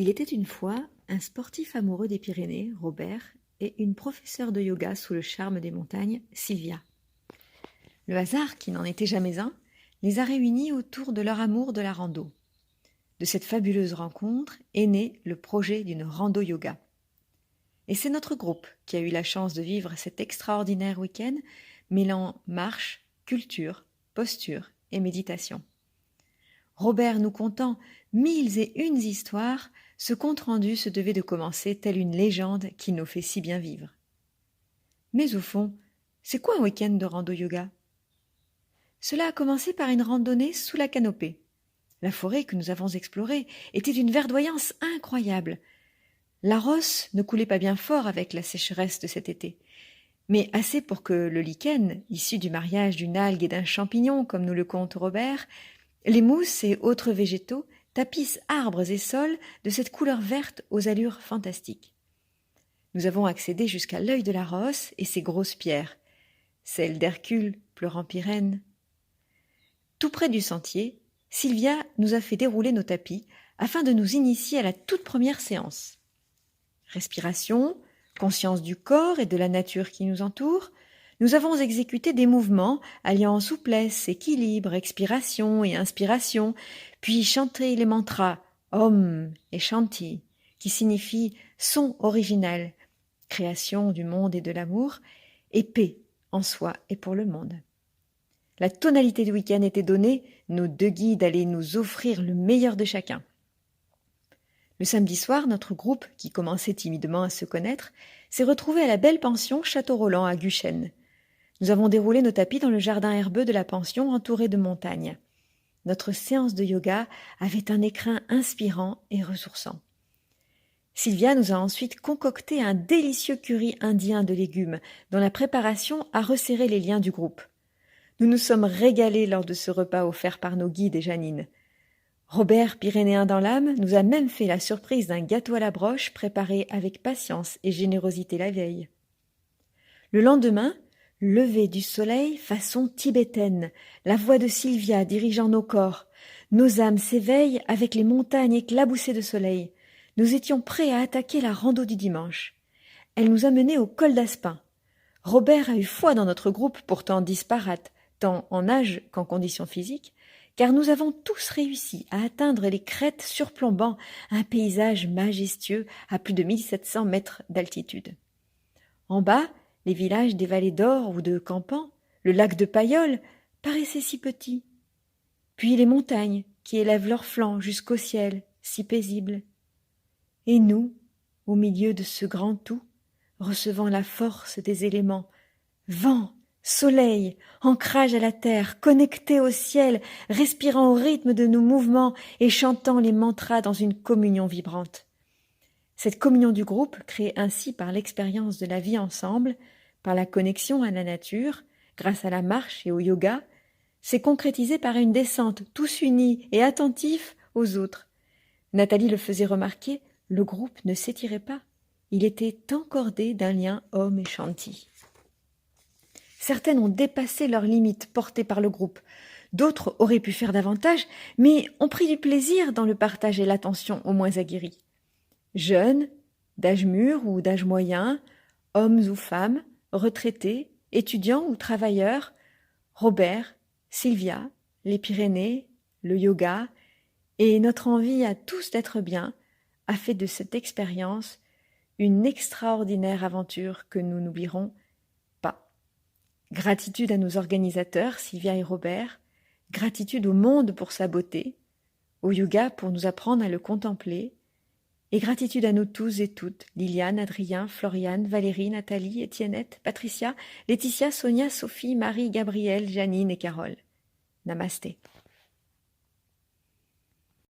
Il était une fois un sportif amoureux des Pyrénées, Robert, et une professeure de yoga sous le charme des montagnes, Sylvia. Le hasard, qui n'en était jamais un, les a réunis autour de leur amour de la rando. De cette fabuleuse rencontre est né le projet d'une rando yoga. Et c'est notre groupe qui a eu la chance de vivre cet extraordinaire week-end mêlant marche, culture, posture et méditation. Robert nous contant 1001 histoires, ce compte-rendu se devait de commencer telle une légende qui nous fait si bien vivre. Mais au fond, c'est quoi un week-end de rando yoga ? Cela a commencé par une randonnée sous la canopée. La forêt que nous avons explorée était d'une verdoyance incroyable. La rosse ne coulait pas bien fort avec la sécheresse de cet été, mais assez pour que le lichen, issu du mariage d'une algue et d'un champignon, comme nous le conte Robert, les mousses et autres végétaux tapissent arbres et sols de cette couleur verte aux allures fantastiques. Nous avons accédé jusqu'à l'œil de la Rosse et ses grosses pierres, celles d'Hercule pleurant Pyrène. Tout près du sentier, Sylvia nous a fait dérouler nos tapis afin de nous initier à la toute première séance. Respiration, conscience du corps et de la nature qui nous entoure, nous avons exécuté des mouvements alliant souplesse, équilibre, expiration et inspiration, puis chanté les mantras Om et Shanti, qui signifient son original, création du monde et de l'amour, et paix en soi et pour le monde. La tonalité du week-end était donnée, nos deux guides allaient nous offrir le meilleur de chacun. Le samedi soir, notre groupe, qui commençait timidement à se connaître, s'est retrouvé à la belle pension Château-Roland à Guchen. Nous avons déroulé nos tapis dans le jardin herbeux de la pension entouré de montagnes. Notre séance de yoga avait un écrin inspirant et ressourçant. Sylvia nous a ensuite concocté un délicieux curry indien de légumes dont la préparation a resserré les liens du groupe. Nous nous sommes régalés lors de ce repas offert par nos guides et Janine. Robert, pyrénéen dans l'âme, nous a même fait la surprise d'un gâteau à la broche préparé avec patience et générosité la veille. Le lendemain, lever du soleil façon tibétaine, la voix de Sylvia dirigeant nos corps. Nos âmes s'éveillent avec les montagnes éclaboussées de soleil. Nous étions prêts à attaquer la rando du dimanche. Elle nous a menés au col d'Aspin. Robert a eu foi dans notre groupe pourtant disparate, tant en âge qu'en condition physique, car nous avons tous réussi à atteindre les crêtes surplombant un paysage majestueux à plus de 1700 mètres d'altitude. En bas, les villages des vallées d'Or ou de Campan, le lac de Payolle, paraissaient si petits. Puis les montagnes qui élèvent leurs flancs jusqu'au ciel, si paisibles. Et nous, au milieu de ce grand tout, recevant la force des éléments, vent, soleil, ancrage à la terre, connectés au ciel, respirant au rythme de nos mouvements et chantant les mantras dans une communion vibrante. Cette communion du groupe, créée ainsi par l'expérience de la vie ensemble, par la connexion à la nature, grâce à la marche et au yoga, s'est concrétisée par une descente tous unis et attentifs aux autres. Nathalie le faisait remarquer, le groupe ne s'étirait pas. Il était encordé d'un lien homme et Shanti. Certaines ont dépassé leurs limites portées par le groupe. D'autres auraient pu faire davantage, mais ont pris du plaisir dans le partage et l'attention aux moins aguerris. Jeunes, d'âge mûr ou d'âge moyen, hommes ou femmes, retraités, étudiants ou travailleurs, Robert, Sylvia, les Pyrénées, le yoga et notre envie à tous d'être bien a fait de cette expérience une extraordinaire aventure que nous n'oublierons pas. Gratitude à nos organisateurs, Sylvia et Robert, gratitude au monde pour sa beauté, au yoga pour nous apprendre à le contempler, et gratitude à nous tous et toutes, Liliane, Adrien, Floriane, Valérie, Nathalie, Étiennette, Patricia, Laetitia, Sonia, Sophie, Marie, Gabrielle, Janine et Carole. Namasté.